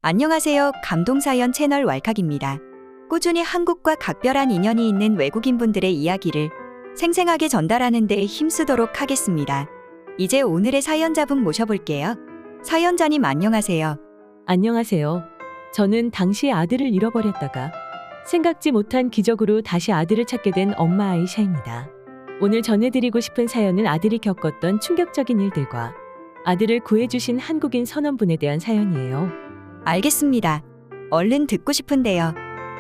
안녕하세요. 감동사연 채널 왈칵입니다. 꾸준히 한국과 각별한 인연이 있는 외국인분들의 이야기를 생생하게 전달하는 데 힘쓰도록 하겠습니다. 이제 오늘의 사연자분 모셔볼게요. 사연자님 안녕하세요. 안녕하세요. 저는 당시 아들을 잃어버렸다가 생각지 못한 기적으로 다시 아들을 찾게 된 엄마 아이샤입니다. 오늘 전해드리고 싶은 사연은 아들이 겪었던 충격적인 일들과 아들을 구해주신 한국인 선원분에 대한 사연이에요. 알겠습니다. 얼른 듣고 싶은데요.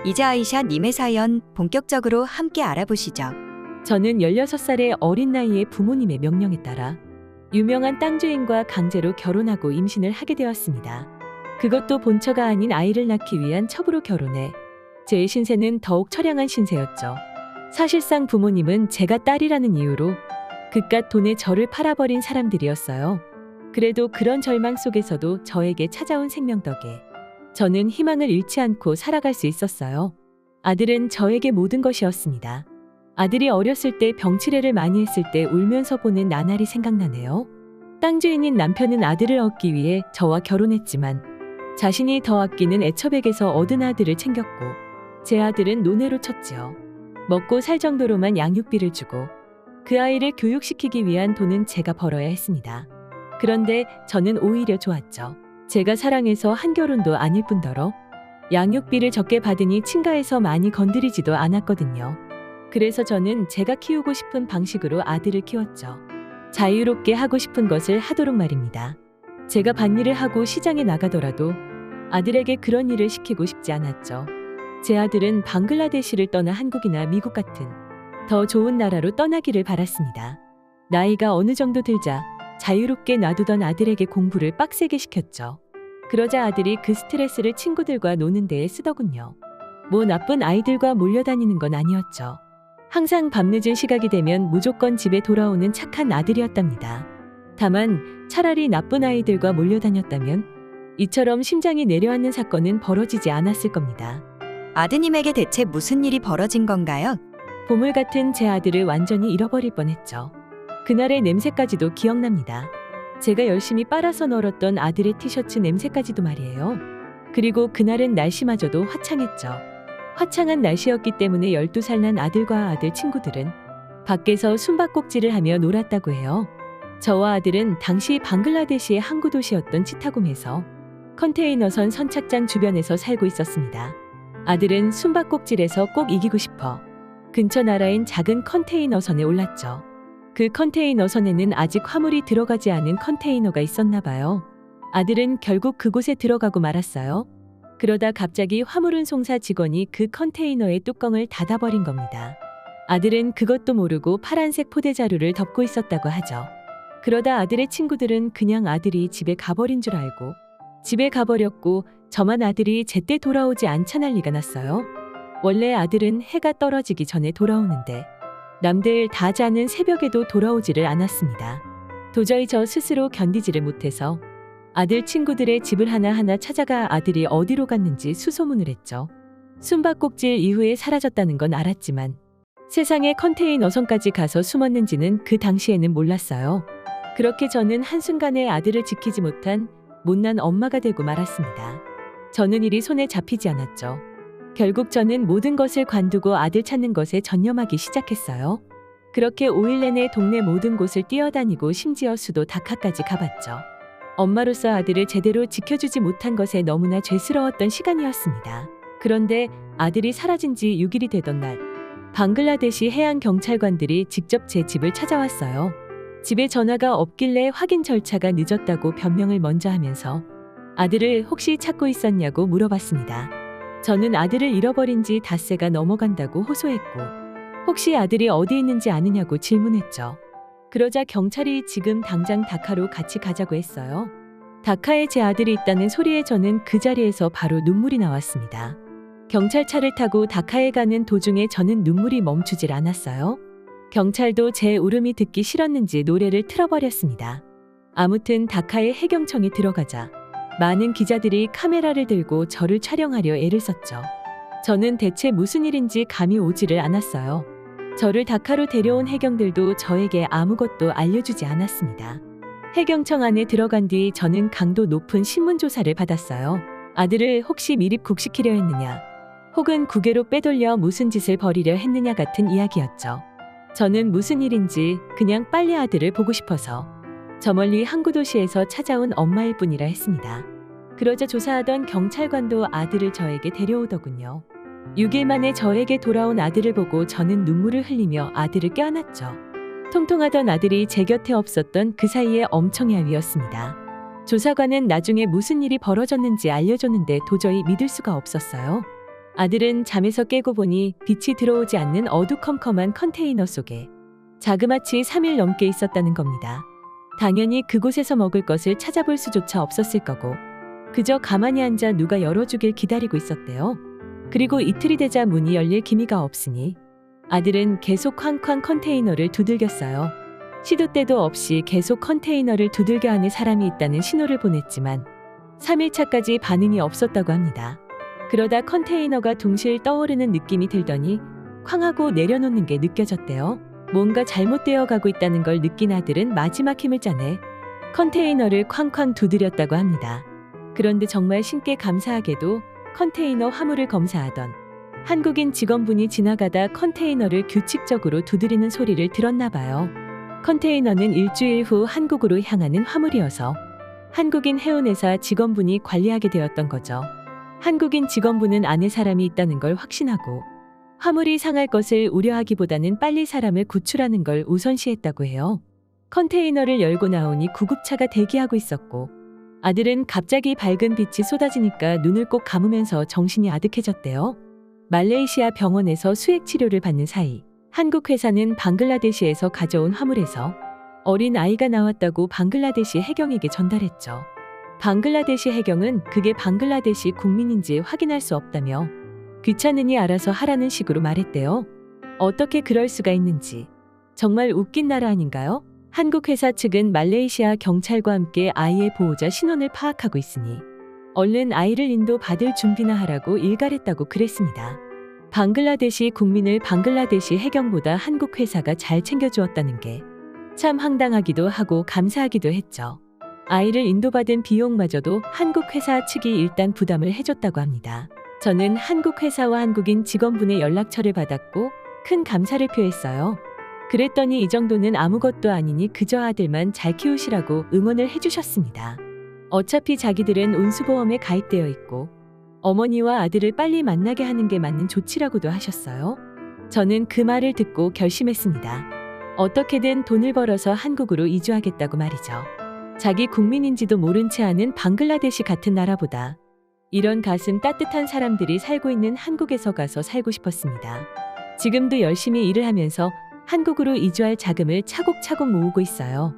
이제 아이샤 님의 사연 본격적으로 함께 알아보시죠. 저는 16살의 어린 나이에 부모님의 명령에 따라 유명한 땅 주인과 강제로 결혼하고 임신을 하게 되었습니다. 그것도 본처가 아닌 아이를 낳기 위한 첩으로 결혼해 제 신세는 더욱 처량한 신세였죠. 사실상 부모님은 제가 딸이라는 이유로 그깟 돈에 저를 팔아버린 사람들이었어요. 그래도 그런 절망 속에서도 저에게 찾아온 생명 덕에 저는 희망을 잃지 않고 살아갈 수 있었어요. 아들은 저에게 모든 것이었습니다. 아들이 어렸을 때 병치레를 많이 했을 때 울면서 보는 나날이 생각나네요. 땅 주인인 남편은 아들을 얻기 위해 저와 결혼했지만 자신이 더 아끼는 애처백에서 얻은 아들을 챙겼고 제 아들은 노예로 쳤지요. 먹고 살 정도로만 양육비를 주고 그 아이를 교육시키기 위한 돈은 제가 벌어야 했습니다. 그런데 저는 오히려 좋았죠. 제가 사랑해서 한 결혼도 아닐 뿐더러 양육비를 적게 받으니 친가에서 많이 건드리지도 않았거든요. 그래서 저는 제가 키우고 싶은 방식으로 아들을 키웠죠. 자유롭게 하고 싶은 것을 하도록 말입니다. 제가 밭일을 하고 시장에 나가더라도 아들에게 그런 일을 시키고 싶지 않았죠. 제 아들은 방글라데시를 떠나 한국이나 미국 같은 더 좋은 나라로 떠나기를 바랐습니다. 나이가 어느 정도 들자 자유롭게 놔두던 아들에게 공부를 빡세게 시켰죠. 그러자 아들이 그 스트레스를 친구들과 노는 데에 쓰더군요. 뭐 나쁜 아이들과 몰려다니는 건 아니었죠. 항상 밤늦은 시각이 되면 무조건 집에 돌아오는 착한 아들이었답니다. 다만 차라리 나쁜 아이들과 몰려다녔다면 이처럼 심장이 내려앉는 사건은 벌어지지 않았을 겁니다. 아드님에게 대체 무슨 일이 벌어진 건가요? 보물 같은 제 아들을 완전히 잃어버릴 뻔했죠. 그날의 냄새까지도 기억납니다. 제가 열심히 빨아서 널었던 아들의 티셔츠 냄새까지도 말이에요. 그리고 그날은 날씨마저도 화창했죠. 화창한 날씨였기 때문에 12살 난 아들과 아들 친구들은 밖에서 숨바꼭질을 하며 놀았다고 해요. 저와 아들은 당시 방글라데시의 항구 도시였던 치타곰에서 컨테이너선 선착장 주변에서 살고 있었습니다. 아들은 숨바꼭질에서 꼭 이기고 싶어 근처 나라인 작은 컨테이너선에 올랐죠. 그 컨테이너선에는 아직 화물이 들어가지 않은 컨테이너가 있었나 봐요. 아들은 결국 그곳에 들어가고 말았어요. 그러다 갑자기 화물운송사 직원이 그 컨테이너의 뚜껑을 닫아버린 겁니다. 아들은 그것도 모르고 파란색 포대자루를 덮고 있었다고 하죠. 그러다 아들의 친구들은 그냥 아들이 집에 가버린 줄 알고 집에 가버렸고 저만 아들이 제때 돌아오지 않자 난리가 났어요. 원래 아들은 해가 떨어지기 전에 돌아오는데 남들 다 자는 새벽에도 돌아오지를 않았습니다. 도저히 저 스스로 견디지를 못해서 아들 친구들의 집을 하나하나 찾아가 아들이 어디로 갔는지 수소문을 했죠. 숨바꼭질 이후에 사라졌다는 건 알았지만 세상에 컨테이너선까지 가서 숨었는지는 그 당시에는 몰랐어요. 그렇게 저는 한순간에 아들을 지키지 못한 못난 엄마가 되고 말았습니다. 저는 일이 손에 잡히지 않았죠. 결국 저는 모든 것을 관두고 아들 찾는 것에 전념하기 시작했어요. 그렇게 5일 내내 동네 모든 곳을 뛰어다니고 심지어 수도 다카까지 가봤죠. 엄마로서 아들을 제대로 지켜주지 못한 것에 너무나 죄스러웠던 시간이었습니다. 그런데 아들이 사라진 지 6일이 되던 날, 방글라데시 해양 경찰관들이 직접 제 집을 찾아왔어요. 집에 전화가 없길래 확인 절차가 늦었다고 변명을 먼저 하면서 아들을 혹시 찾고 있었냐고 물어봤습니다. 저는 아들을 잃어버린 지 닷새가 넘어간다고 호소했고 혹시 아들이 어디 있는지 아느냐고 질문했죠. 그러자 경찰이 지금 당장 다카로 같이 가자고 했어요. 다카에 제 아들이 있다는 소리에 저는 그 자리에서 바로 눈물이 나왔습니다. 경찰차를 타고 다카에 가는 도중에 저는 눈물이 멈추질 않았어요. 경찰도 제 울음이 듣기 싫었는지 노래를 틀어버렸습니다. 아무튼 다카의 해경청에 들어가자 많은 기자들이 카메라를 들고 저를 촬영하려 애를 썼죠. 저는 대체 무슨 일인지 감이 오지를 않았어요. 저를 다카로 데려온 해경들도 저에게 아무것도 알려주지 않았습니다. 해경청 안에 들어간 뒤 저는 강도 높은 신문조사를 받았어요. 아들을 혹시 미립국시키려 했느냐, 혹은 국외로 빼돌려 무슨 짓을 벌이려 했느냐 같은 이야기였죠. 저는 무슨 일인지 그냥 빨리 아들을 보고 싶어서 저 멀리 항구 도시에서 찾아온 엄마일 뿐이라 했습니다. 그러자 조사하던 경찰관도 아들을 저에게 데려오더군요. 6일 만에 저에게 돌아온 아들을 보고 저는 눈물을 흘리며 아들을 껴안았죠. 통통하던 아들이 제 곁에 없었던 그 사이에 엄청 얄미웠습니다. 조사관은 나중에 무슨 일이 벌어졌는지 알려줬는데 도저히 믿을 수가 없었어요. 아들은 잠에서 깨고 보니 빛이 들어오지 않는 어두컴컴한 컨테이너 속에 자그마치 3일 넘게 있었다는 겁니다. 당연히 그곳에서 먹을 것을 찾아볼 수조차 없었을 거고 그저 가만히 앉아 누가 열어주길 기다리고 있었대요. 그리고 이틀이 되자 문이 열릴 기미가 없으니 아들은 계속 쾅쾅 컨테이너를 두들겼어요. 시도 때도 없이 계속 컨테이너를 두들겨 하는 사람이 있다는 신호를 보냈지만 3일차까지 반응이 없었다고 합니다. 그러다 컨테이너가 둥실 떠오르는 느낌이 들더니 쾅 하고 내려놓는 게 느껴졌대요. 뭔가 잘못되어 가고 있다는 걸 느낀 아들은 마지막 힘을 짜내 컨테이너를 쾅쾅 두드렸다고 합니다. 그런데 정말 신께 감사하게도 컨테이너 화물을 검사하던 한국인 직원분이 지나가다 컨테이너를 규칙적으로 두드리는 소리를 들었나 봐요. 컨테이너는 일주일 후 한국으로 향하는 화물이어서 한국인 해운회사 직원분이 관리하게 되었던 거죠. 한국인 직원분은 안에 사람이 있다는 걸 확신하고 화물이 상할 것을 우려하기보다는 빨리 사람을 구출하는 걸 우선시했다고 해요. 컨테이너를 열고 나오니 구급차가 대기하고 있었고 아들은 갑자기 밝은 빛이 쏟아지니까 눈을 꼭 감으면서 정신이 아득해졌대요. 말레이시아 병원에서 수액 치료를 받는 사이 한국 회사는 방글라데시에서 가져온 화물에서 어린 아이가 나왔다고 방글라데시 해경에게 전달했죠. 방글라데시 해경은 그게 방글라데시 국민인지 확인할 수 없다며 귀찮으니 알아서 하라는 식으로 말했대요. 어떻게 그럴 수가 있는지 정말 웃긴 나라 아닌가요? 한국 회사 측은 말레이시아 경찰과 함께 아이의 보호자 신원을 파악하고 있으니 얼른 아이를 인도받을 준비나 하라고 일갈했다고 그랬습니다. 방글라데시 국민을 방글라데시 해경보다 한국 회사가 잘 챙겨주었다는 게 참 황당하기도 하고 감사하기도 했죠. 아이를 인도받은 비용마저도 한국 회사 측이 일단 부담을 해줬다고 합니다. 저는 한국 회사와 한국인 직원분의 연락처를 받았고 큰 감사를 표했어요. 그랬더니 이 정도는 아무것도 아니니 그저 아들만 잘 키우시라고 응원을 해주셨습니다. 어차피 자기들은 운수보험에 가입되어 있고 어머니와 아들을 빨리 만나게 하는 게 맞는 조치라고도 하셨어요. 저는 그 말을 듣고 결심했습니다. 어떻게든 돈을 벌어서 한국으로 이주하겠다고 말이죠. 자기 국민인지도 모른 채 하는 방글라데시 같은 나라보다 이런 가슴 따뜻한 사람들이 살고 있는 한국에서 가서 살고 싶었습니다. 지금도 열심히 일을 하면서 한국으로 이주할 자금을 차곡차곡 모으고 있어요.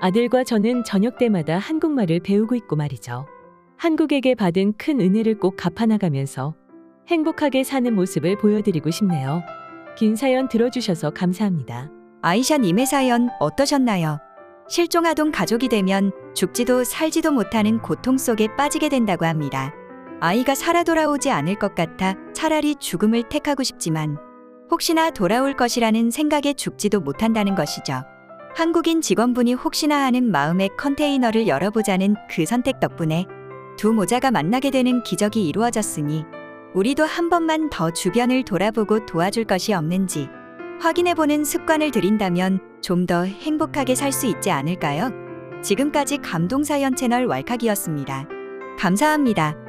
아들과 저는 저녁 때마다 한국말을 배우고 있고 말이죠. 한국에게 받은 큰 은혜를 꼭 갚아나가면서 행복하게 사는 모습을 보여드리고 싶네요. 긴 사연 들어주셔서 감사합니다. 아이샤님의 사연 어떠셨나요? 실종아동 가족이 되면 죽지도 살지도 못하는 고통 속에 빠지게 된다고 합니다. 아이가 살아 돌아오지 않을 것 같아 차라리 죽음을 택하고 싶지만 혹시나 돌아올 것이라는 생각에 죽지도 못한다는 것이죠. 한국인 직원분이 혹시나 하는 마음에 컨테이너를 열어보자는 그 선택 덕분에 두 모자가 만나게 되는 기적이 이루어졌으니 우리도 한 번만 더 주변을 돌아보고 도와줄 것이 없는지 확인해보는 습관을 들인다면 좀 더 행복하게 살 수 있지 않을까요? 지금까지 감동사연 채널 왈칵이었습니다. 감사합니다.